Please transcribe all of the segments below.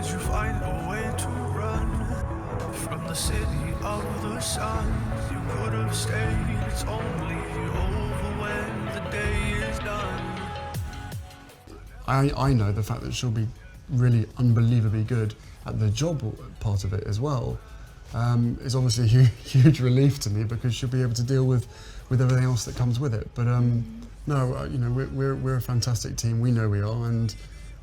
did you find a way to run from the city of the sun? You could have stayed, it's only over when the day is done. I know the fact that she'll be really unbelievably good at the job part of it as well is obviously a huge relief to me, because she'll be able to deal with everything else that comes with it. But no, you know, we're a fantastic team. We know we are, and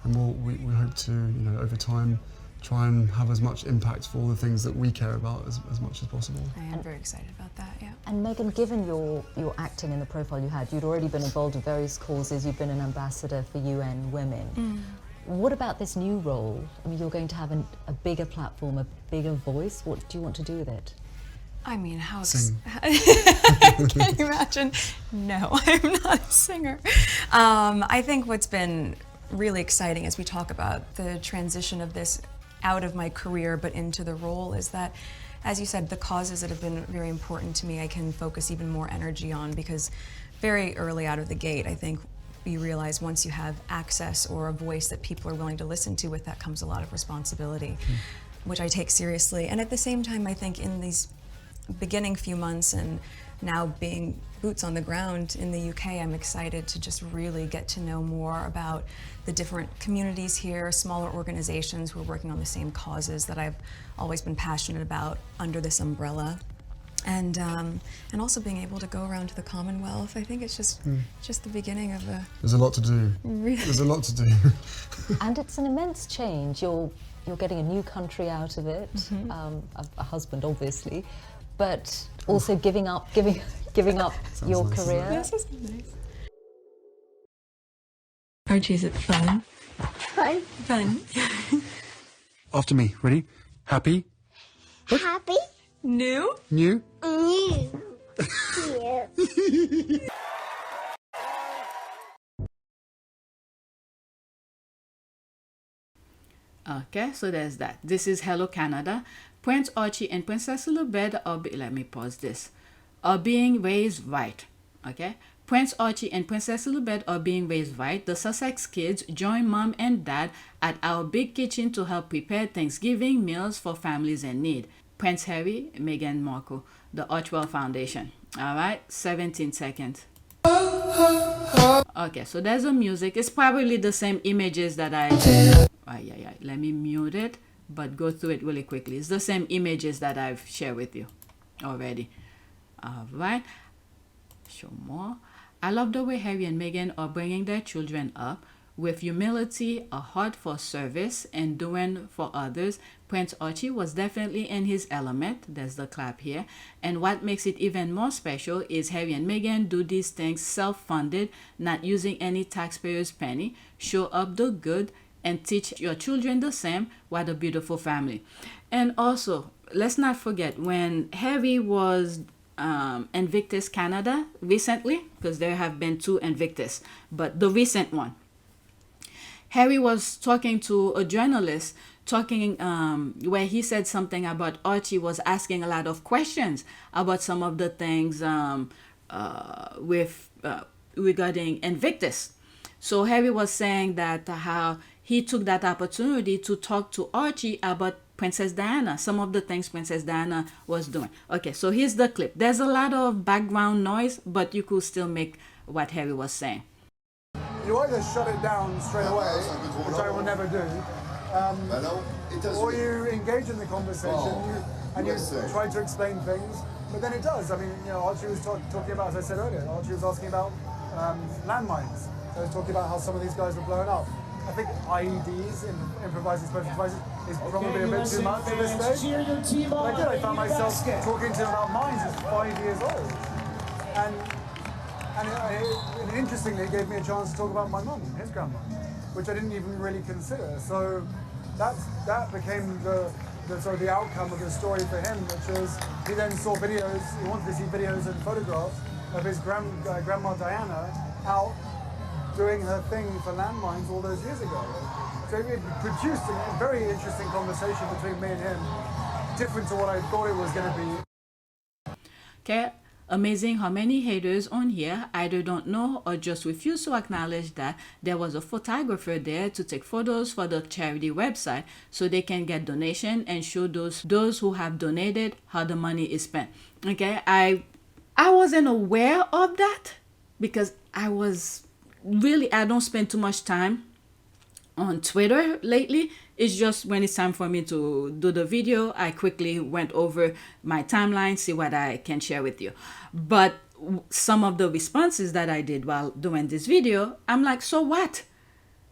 we hope to, you know, over time, try and have as much impact for all the things that we care about as much as possible. I am very excited about that, yeah. And Meghan, given your acting and the profile you had, you'd already been involved in various causes, you've been an ambassador for UN Women. What about this new role? I mean, you're going to have a bigger platform, a bigger voice. What do you want to do with it? I mean, how... Sing. Can you imagine? No, I'm not a singer. I think what's been really exciting as we talk about the transition of this out of my career but into the role is that, as you said, the causes that have been very important to me I can focus even more energy on, because very early out of the gate, I think you realize once you have access or a voice that people are willing to listen to, with that comes a lot of responsibility, which I take seriously. And at the same time, I think in these beginning few months and now being boots on the ground in the UK, I'm excited to just really get to know more about the different communities here, smaller organizations who are working on the same causes that I've always been passionate about under this umbrella. And also being able to go around to the Commonwealth. I think it's just the beginning of a... There's a lot to do. Really? There's a lot to do. And it's an immense change. You're getting a new country out of it, a husband obviously, but also giving up your nice. career. This is nice. Archie, is it fun? Fun. Fun. After me, ready? Happy? Happy. New? New? New. Yeah. Okay, so there's that. This is Hello Canada. Prince Archie and Princess Lilibet let me pause this, are being raised right. Okay, Prince Archie and Princess Lilibet are being raised right. The Sussex kids join mom and dad at our big kitchen to help prepare Thanksgiving meals for families in need. Prince Harry, Meghan Markle, the ArcheWell Foundation. All right, 17 seconds. Okay, so there's the music. It's probably the same images that let me mute it, but go through it really quickly. It's the same images that I've shared with you already. All right, show more. I love the way Harry and Meghan are bringing their children up with humility, a heart for service, and doing for others. Prince Archie was definitely in his element. There's the clap here. And what makes it even more special is Harry and Meghan do these things self-funded, not using any taxpayers' penny, show up the good, and teach your children the same. What a beautiful family. And also, let's not forget, when Harry was Invictus Canada recently, because there have been 2 Invictus, but the recent one, Harry was talking to a journalist, where he said something about Archie was asking a lot of questions about some of the things regarding Invictus. So Harry was saying that how he took that opportunity to talk to Archie about Princess Diana, some of the things Princess Diana was doing. Okay, so here's the clip. There's a lot of background noise, but you could still make what Harry was saying. You either shut it down straight away, which I will never do, or you engage in the conversation and you try to explain things, but then it does. I mean, you know, Archie was talking about, as I said earlier, Archie was asking about landmines. So he was talking about how some of these guys were blown up. I think IEDs, improvised explosive devices, is probably a bit too much at this stage. But I found myself talking to him about mines as 5 years old. And interestingly, it gave me a chance to talk about my mum, his grandma, which I didn't even really consider. So that became the sort of the outcome of the story for him, which was he then saw videos, he wanted to see videos and photographs of his grandma Diana out doing her thing for landmines all those years ago. So it produced a very interesting conversation between me and him, different to what I thought it was going to be. Okay, Amazing how many haters on here either don't know or just refuse to acknowledge that there was a photographer there to take photos for the charity website so they can get donation and show those who have donated how the money is spent. Okay, I wasn't aware of that because I don't spend too much time on Twitter lately. It's just when it's time for me to do the video, I quickly went over my timeline, see what I can share with you. But some of the responses that I did while doing this video, I'm like, so what?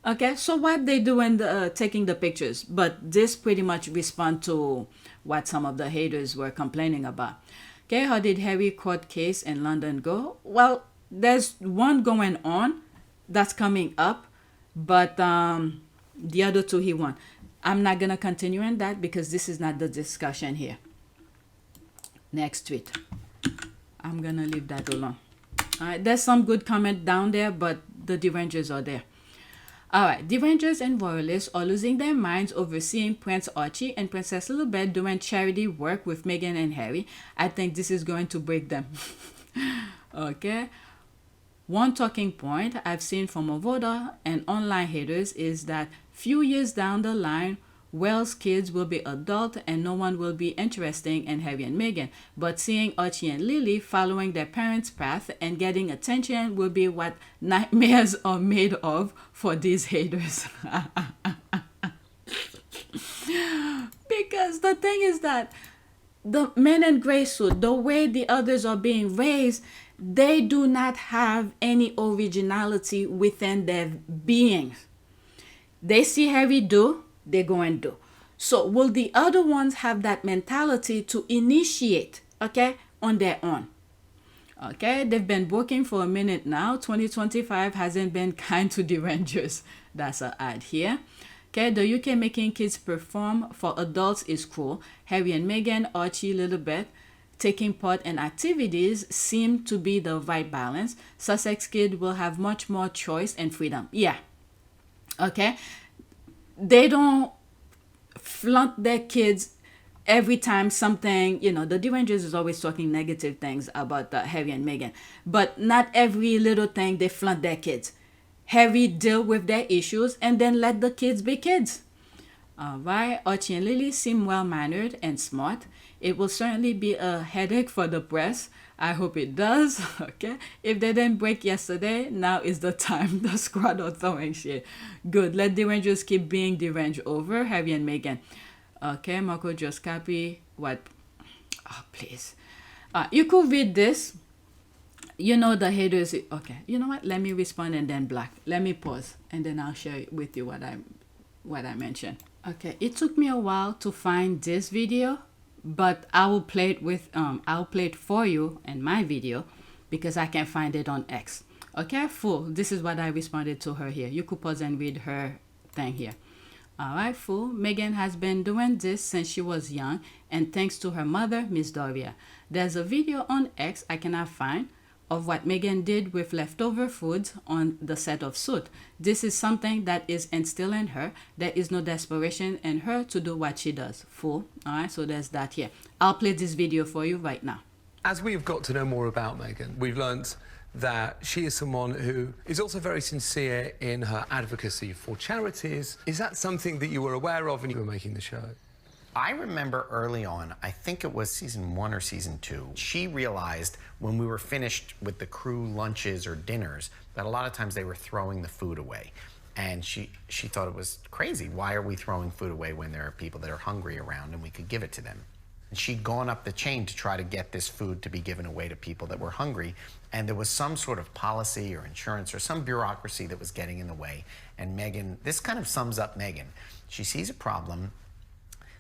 Okay, so what they doing taking the pictures? But this pretty much respond to what some of the haters were complaining about. Okay, how did Harry court case in London go? Well, there's one going on that's coming up, but the other two he won. I'm not gonna continue on that because this is not the discussion here. Next tweet. I'm gonna leave that alone. All right, there's some good comment down there, but the Derangers are there. All right, Derangers and Royalists are losing their minds over seeing Prince Archie and Princess Lilibet doing charity work with Meghan and Harry. I think this is going to break them. Okay. One talking point I've seen from a voter and online haters is that few years down the line, Wells' kids will be adult and no one will be interested in Harry and Meghan. But seeing Archie and Lily following their parents' path and getting attention will be what nightmares are made of for these haters. Because the thing is that the men in gray suit, the way the others are being raised, they do not have any originality within their beings. They see Harry do, they go and do. So will the other ones have that mentality to initiate, okay, on their own? Okay, they've been working for a minute now. 2025 hasn't been kind to Derangers. That's an ad here. Okay, the UK making kids perform for adults is cool. Harry and Meghan, Archie, Lilibet, taking part in activities seem to be the right balance. Sussex kids will have much more choice and freedom. Yeah. Okay. They don't flaunt their kids every time something, the Derangers is always talking negative things about Harry and Meghan. But not every little thing they flaunt their kids. Harry deal with their issues and then let the kids be kids. All right. Archie and Lily seem well-mannered and smart. It will certainly be a headache for the press. I hope it does. Okay. If they didn't break yesterday, now is the time. The squad are throwing shit. Good. Let Derangers keep being deranged over Harry and Meghan. Okay. Marco, just copy what. Oh, please. You could read this. The haters. Okay. You know what? Let me respond and then black. Let me pause and then I'll share with you what I mentioned. Okay. It took me a while to find this video, but I will play it with I'll play it for you in my video because I can't find it on X. Okay, fool. This is what I responded to her here. You could pause and read her thing here. All right, fool. Meghan has been doing this since she was young, and thanks to her mother, Miss Doria. There's a video on X I cannot find of what Meghan did with leftover foods on the set of Suit. This is something that is instilled in her. There is no desperation in her to do what she does. Fool. All right, so there's that here. I'll play this video for you right now. As we've got to know more about Meghan, we've learnt that she is someone who is also very sincere in her advocacy for charities. Is that something that you were aware of when you were making the show? I remember early on, I think it was season 1 or season 2, she realized when we were finished with the crew lunches or dinners that a lot of times they were throwing the food away. And she thought it was crazy. Why are we throwing food away when there are people that are hungry around and we could give it to them? And she'd gone up the chain to try to get this food to be given away to people that were hungry. And there was some sort of policy or insurance or some bureaucracy that was getting in the way. And Meghan, this kind of sums up Meghan. She sees a problem.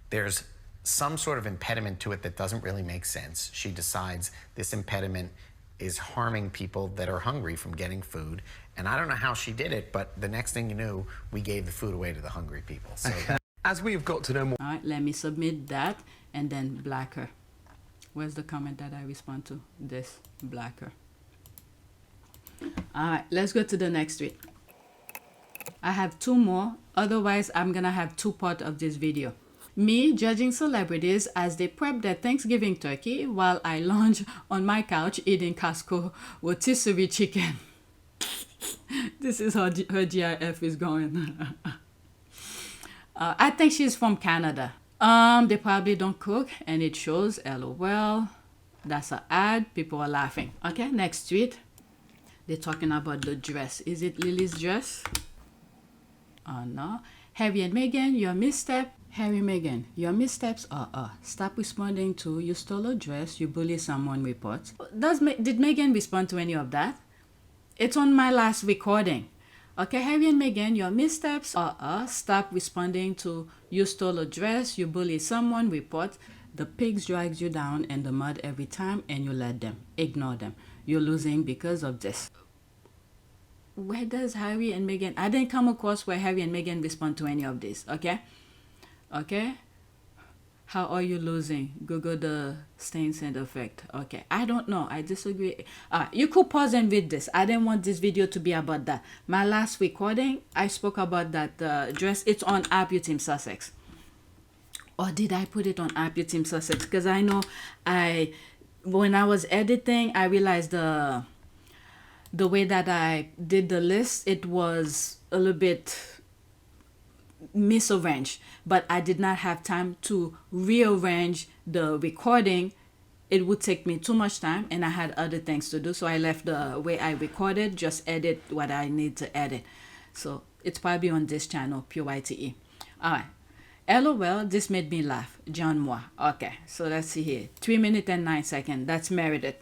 There's some sort of impediment to it that doesn't really make sense. She decides this impediment is harming people that are hungry from getting food. And I don't know how she did it, but the next thing you knew, we gave the food away to the hungry people. So as we've got to know more... All right, let me submit that and then black her. Where's the comment that I respond to? This, black her. All right, let's go to the next tweet. I have 2 more. Otherwise, I'm going to have 2 parts of this video. Me judging celebrities as they prep their Thanksgiving turkey while I lounge on my couch eating Costco rotisserie chicken. This is how her GIF is going. I think she's from Canada. They probably don't cook and it shows. LOL. That's an ad. People are laughing. Okay, next tweet. They're talking about the dress. Is it Lily's dress? Oh no. Harry and Meghan, your misstep. Harry, Meghan, your missteps are stop responding to you stole a dress, you bully someone report. Did Meghan respond to any of that? It's on my last recording. Okay, Harry and Meghan, your missteps are stop responding to you stole a dress, you bully someone report. The pigs drags you down in the mud every time and you let them. Ignore them. You're losing because of this. Where does Harry and Meghan... I didn't come across where Harry and Meghan respond to any of this, okay? Okay? How are you losing? Google the stain scent effect. Okay, I don't know. I disagree. You could pause and read this. I didn't want this video to be about that. My last recording, I spoke about that dress. It's on Team Sussex. Or did I put it on Team Sussex? Because I know when I was editing, I realized the way that I did the list, it was a little bit misarranged. But I did not have time to rearrange the recording. It would take me too much time and I had other things to do. So I left the way I recorded, just edit what I need to edit. So it's probably on this channel, PYTE. All right. LOL, this made me laugh. Janmoir. Okay, so let's see here. 3 minutes and 9 seconds. That's Meredith.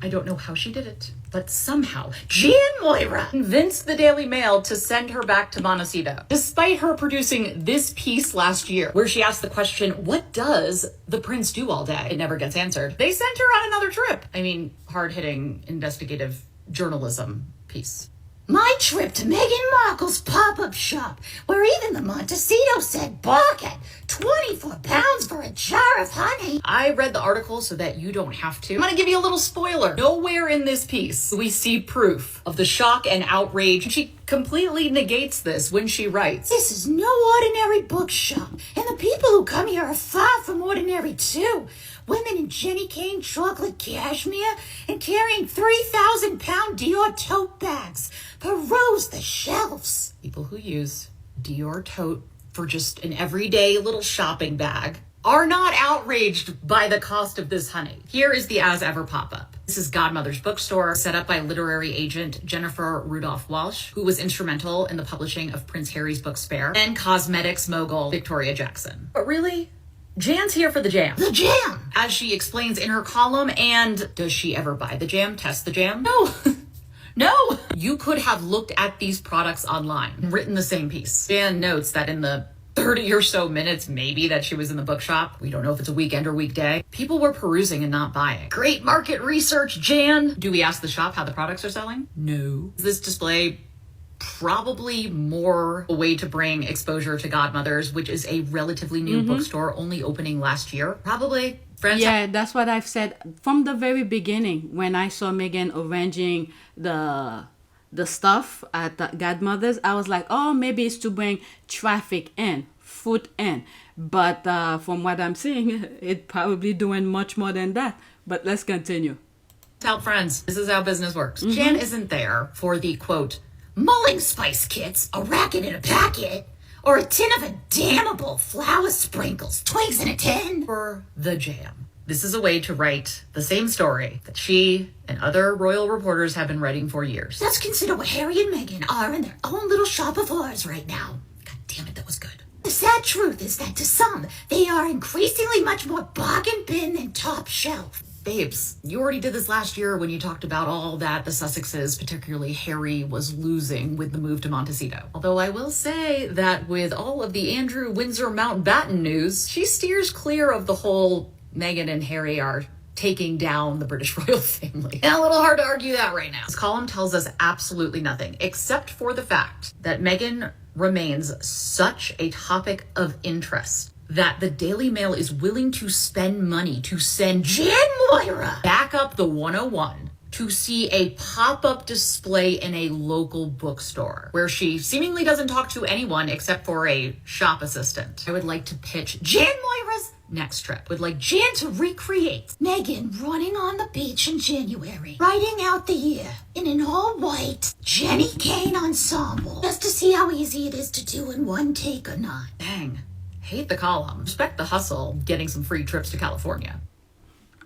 I don't know how she did it, but somehow janmoir convinced the Daily Mail to send her back to Montecito, despite her producing this piece last year, where she asked the question, what does the prince do all day? It never gets answered. They sent her on another trip. I mean, hard-hitting investigative journalism piece. My trip to Meghan Markle's pop-up shop, where even the Montecito said balk at 24 pounds for a jar of honey. I read the article so that you don't have to. I'm gonna give you a little spoiler. Nowhere in this piece we see proof of the shock and outrage. She completely negates this when she writes, "This is no ordinary bookshop, and the people who come here are far from ordinary too. Women in Jenny Cane chocolate cashmere and carrying 3,000-pound Dior tote bags peruse the shelves." People who use Dior tote for just an everyday little shopping bag are not outraged by the cost of this honey. Here is the As Ever pop-up. This is Godmother's bookstore, set up by literary agent Jennifer Rudolph Walsh, who was instrumental in the publishing of Prince Harry's book Spare, and cosmetics mogul Victoria Jackson. But really, Jan's here for the jam. The jam! As she explains in her column, and does she ever buy the jam, test the jam? No. No. You could have looked at these products online and written the same piece. Jan notes that in the 30 or so minutes, maybe, that she was in the bookshop, we don't know if it's a weekend or weekday, people were perusing and not buying. Great market research, Jan. Do we ask the shop how the products are selling? No. Is this display probably more a way to bring exposure to Godmother's, which is a relatively new bookstore, only opening last year? Probably. Friends. Yeah, that's what I've said from the very beginning when I saw Meghan arranging the stuff at the Godmother's. I was like, oh, maybe it's to bring traffic in, foot in. But from what I'm seeing, it's probably doing much more than that. But let's continue. Tell friends, this is how business works. Jan isn't there for the, quote, mulling spice kits, a racket in a packet, or a tin of damnable flour sprinkles, twigs in a tin. For the jam. This is a way to write the same story that she and other royal reporters have been writing for years. Let's consider what Harry and Meghan are in their own little shop of horrors right now. God damn it, that was good. The sad truth is that to some, they are increasingly much more bargain bin than top shelf. Babes, you already did this last year when you talked about all that the Sussexes, particularly Harry, was losing with the move to Montecito. Although I will say that with all of the Andrew Windsor Mountbatten news, she steers clear of the whole Meghan and Harry are taking down the British royal family. And a little hard to argue that right now. This column tells us absolutely nothing, except for the fact that Meghan remains such a topic of interest that the Daily Mail is willing to spend money to send janmoir back up the 101 to see a pop-up display in a local bookstore where she seemingly doesn't talk to anyone except for a shop assistant. I would like to pitch janmoir's next trip. Would like Jan to recreate Meghan running on the beach in January, writing out the year in an all-white Jenny Kane ensemble, just to see how easy it is to do in one take or not. Dang. Hate the column. Respect the hustle, getting some free trips to California.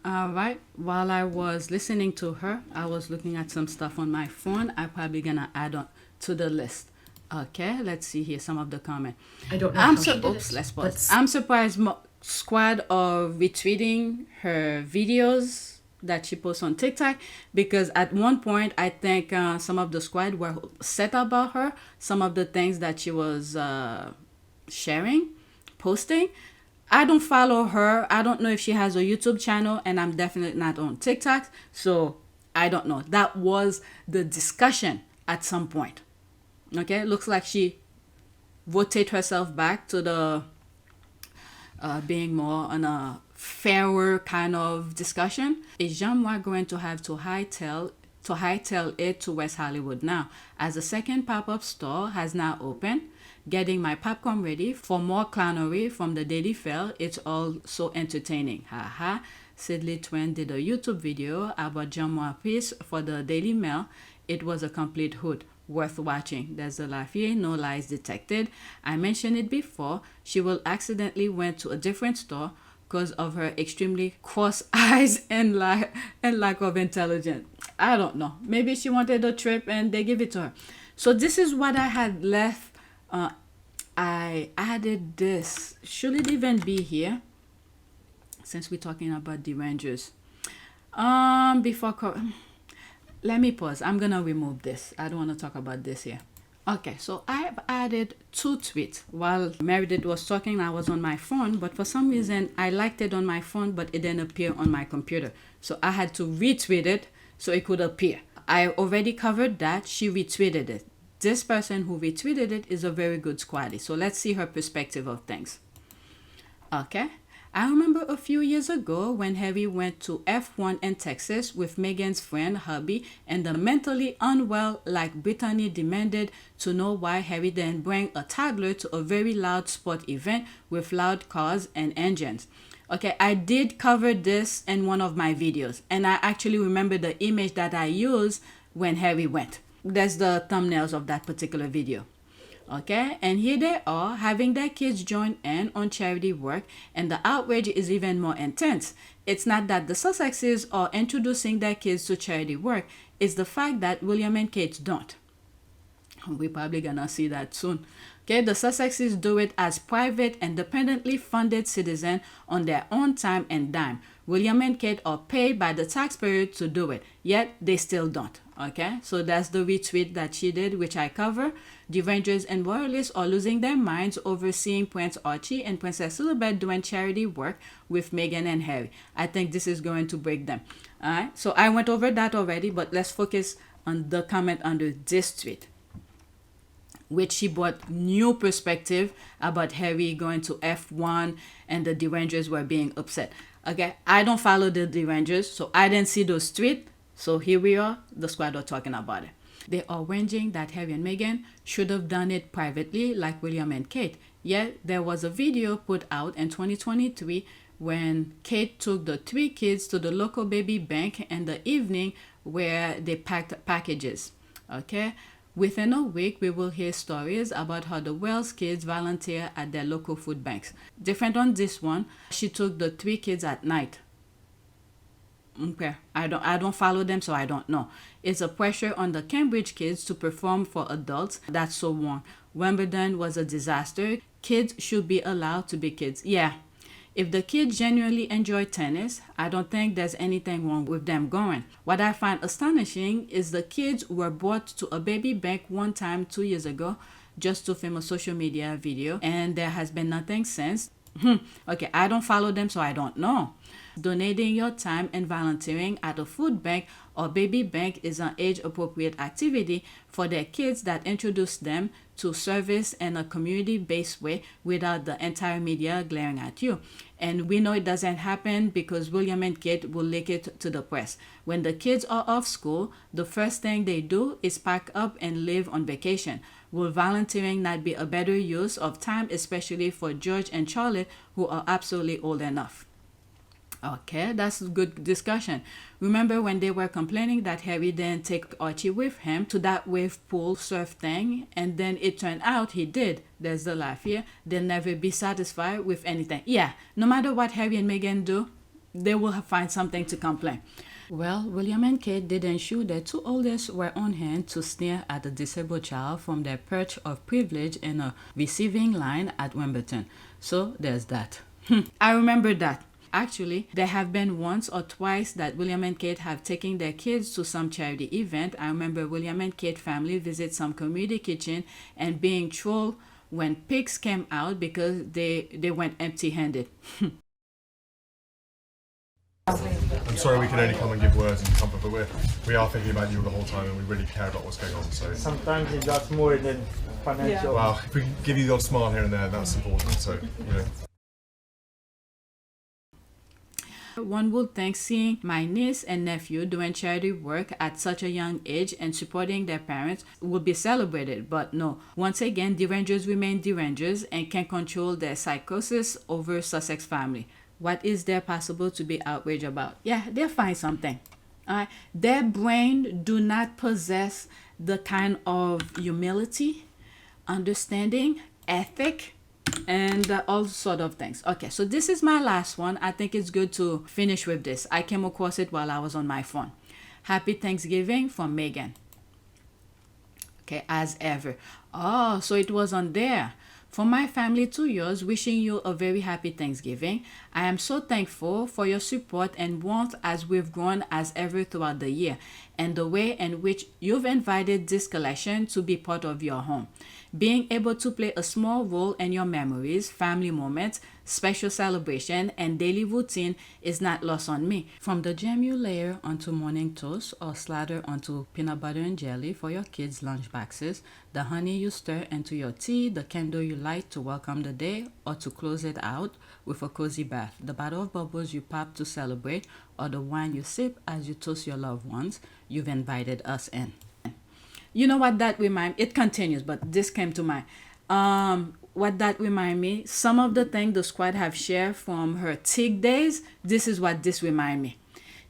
All right. While I was listening to her, I was looking at some stuff on my phone. I'm probably gonna add on to the list. Okay, let's see here some of the comment. I don't know how she did oops, it. let's pause. I'm surprised Squad are retweeting her videos that she posts on TikTok, because at one point I think some of the squad were upset about her, some of the things that she was sharing, posting. I don't follow her. I don't know if she has a YouTube channel, and I'm definitely not on TikTok, so I don't know. That was the discussion at some point. Okay, looks like she voted herself back to the being more on a fairer kind of discussion. Is janmoir going to have to hightail it to West Hollywood now, as the second pop-up store has now opened? Getting my popcorn ready for more clownery from the Daily Fail. It's all so entertaining. Haha. Sidley Twin did a YouTube video about janmoir piece for the Daily Mail. It was a complete hoot. Worth watching. There's a laugh here, no lies detected. I mentioned it before. She will accidentally went to a different store because of her extremely cross eyes and lack of intelligence. I don't know. Maybe she wanted a trip and they give it to her. So this is what I had left. I added this. Should it even be here? Since we're talking about Derangers. Let me pause. I'm gonna remove this. I don't want to talk about this here. Okay, so I've added 2 tweets. While Meredith was talking, I was on my phone, but for some reason I liked it on my phone, but it didn't appear on my computer. So I had to retweet it so it could appear. I already covered that. She retweeted it. This person who retweeted it is a very good squaddy. So let's see her perspective of things. Okay. I remember a few years ago when Harry went to F1 in Texas with Meghan's friend hubby, and the mentally unwell like Brittany demanded to know why Harry didn't bring a toddler to a very loud sport event with loud cars and engines. Okay, I did cover this in one of my videos, and I actually remember the image that I used when Harry went. That's the thumbnails of that particular video. Okay, and here they are having their kids join in on charity work, and the outrage is even more intense. It's not that the Sussexes are introducing their kids to charity work, it's the fact that William and Kate don't. We're probably gonna see that soon. Okay, the Sussexes do it as private, independently funded citizens on their own time and dime. William and Kate are paid by the taxpayer to do it, yet they still don't. Okay, so that's the retweet that she did, which I cover. Derangers and Royalists are losing their minds over seeing Prince Archie and Princess Lilibet doing charity work with Meghan and Harry. I think this is going to break them. All right, so I went over that already, but let's focus on the comment under this tweet, which she brought new perspective about Harry going to F1 and the Derangers were being upset. Okay, I don't follow the Derangers, so I didn't see those tweets. So here we are, the squad are talking about it. They are whinging that Harry and Meghan should have done it privately like William and Kate. Yet there was a video put out in 2023 when Kate took the 3 kids to the local baby bank in the evening where they packed packages. Okay, within a week we will hear stories about how the Wells kids volunteer at their local food banks. Different on this one, she took the 3 kids at night. Okay, I don't follow them, so I don't know. It's a pressure on the Cambridge kids to perform for adults. That's so wrong. Wimbledon was a disaster. Kids should be allowed to be kids. Yeah, if the kids genuinely enjoy tennis, I don't think there's anything wrong with them going. What I find astonishing is the kids were brought to a baby bank one time 2 years ago just to film a social media video, and there has been nothing since. Okay, I don't follow them, so I don't know. Donating your time and volunteering at a food bank or baby bank is an age-appropriate activity for their kids that introduce them to service in a community-based way without the entire media glaring at you. And we know it doesn't happen because William and Kate will leak it to the press. When the kids are off school, the first thing they do is pack up and leave on vacation. Will volunteering not be a better use of time, especially for George and Charlotte, who are absolutely old enough? Okay, that's a good discussion. Remember when they were complaining that Harry didn't take Archie with him to that wave pool surf thing, and then it turned out he did. There's the laugh here. They'll never be satisfied with anything. Yeah, no matter what Harry and Meghan do, they will find something to complain. Well, William and Kate did ensure their two oldest were on hand to sneer at a disabled child from their perch of privilege in a receiving line at Wimbledon. So there's that. I remember that. Actually, there have been once or twice that William and Kate have taken their kids to some charity event. I remember William and Kate family visit some community kitchen and being trolled when pigs came out because they went empty-handed. I'm sorry we can only come and give words and comfort, but we are thinking about you the whole time and we really care about what's going on. So sometimes it's lots more than financial. Well, if we can give you the odd smile here and there, that's important. So, you know. One would think seeing my niece and nephew doing charity work at such a young age and supporting their parents would be celebrated, but no. Once again, Derangers remain Derangers and can control their psychosis over Sussex family. What is there possible to be outraged about? Yeah, they'll find something. Their brain do not possess the kind of humility, understanding, ethic, and all sort of things. Okay, so this is my last one. I think it's good to finish with this. I came across it while I was on my phone. Happy Thanksgiving from Meghan. Okay, as ever. Oh, so it was on there. For my family, 2 years, wishing you a very happy Thanksgiving. I am so thankful for your support and warmth as we've grown as ever throughout the year, and the way in which you've invited this collection to be part of your home. Being able to play a small role in your memories, family moments, special celebration, and daily routine is not lost on me. From the jam you layer onto morning toast or slather onto peanut butter and jelly for your kids' lunch boxes, the honey you stir into your tea, the candle you light to welcome the day or to close it out with a cozy bath, the bottle of bubbles you pop to celebrate, or the wine you sip as you toast your loved ones, you've invited us in. You know what that remind me? It continues, but this came to mind. What that remind me, some of the things the squad have shared from her TIG days, this is what this remind me.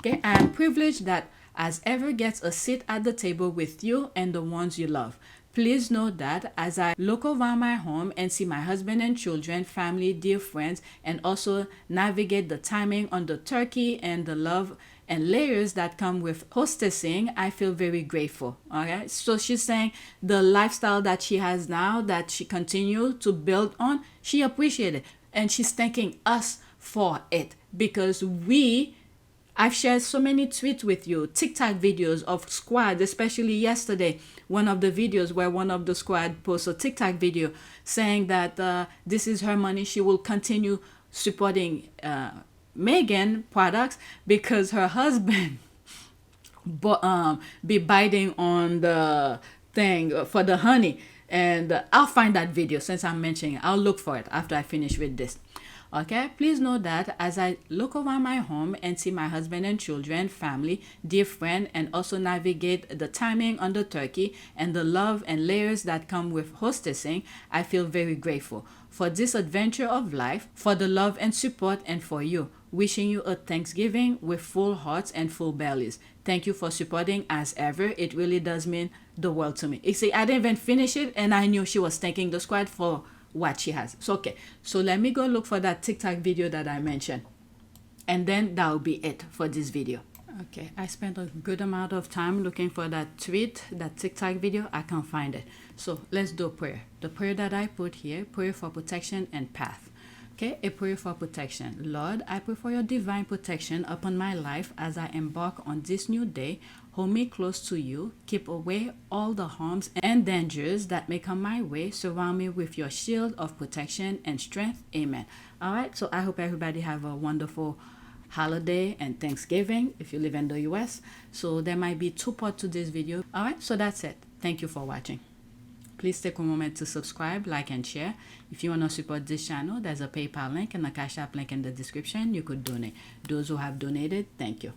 Okay, I am privileged that as ever gets a seat at the table with you and the ones you love. Please know that as I look around my home and see my husband and children, family, dear friends, and also navigate the timing on the turkey and the love and layers that come with hostessing, I feel very grateful. Okay, so she's saying the lifestyle that she has now, that she continues to build on, she appreciated it, and she's thanking us for it because I've shared so many tweets with you, TikTok videos of squad, especially yesterday, one of the videos where one of the squad posted a TikTok video saying that this is her money, she will continue supporting Meghan products because her husband be biting on the thing for the honey. And I'll find that video since I'm mentioning it. I'll look for it after I finish with this. Okay, please know that as I look around my home and see my husband and children, family, dear friend, and also navigate the timing on the turkey and the love and layers that come with hostessing, I feel very grateful for this adventure of life, for the love and support, and for you. Wishing you a Thanksgiving with full hearts and full bellies. Thank you for supporting as ever. It really does mean the world to me. You see, I didn't even finish it and I knew she was thanking the squad for what she has. So okay, so let me go look for that TikTok video that I mentioned, and then that will be it for this video. Okay, I spent a good amount of time looking for that tweet, that TikTok video. I can't find it, so let's do a prayer. The prayer that I put here, prayer for protection and path. Okay, a prayer for protection. Lord, I pray for your divine protection upon my life as I embark on this new day. Hold me close to you. Keep away all the harms and dangers that may come my way. Surround me with your shield of protection and strength. Amen. All right, so I hope everybody have a wonderful holiday and Thanksgiving if you live in the US. So there might be 2 parts to this video. All right, so that's it. Thank you for watching. Please take a moment to subscribe, like, and share. If you want to support this channel, there's a PayPal link and a Cash App link in the description. You could donate. Those who have donated, thank you.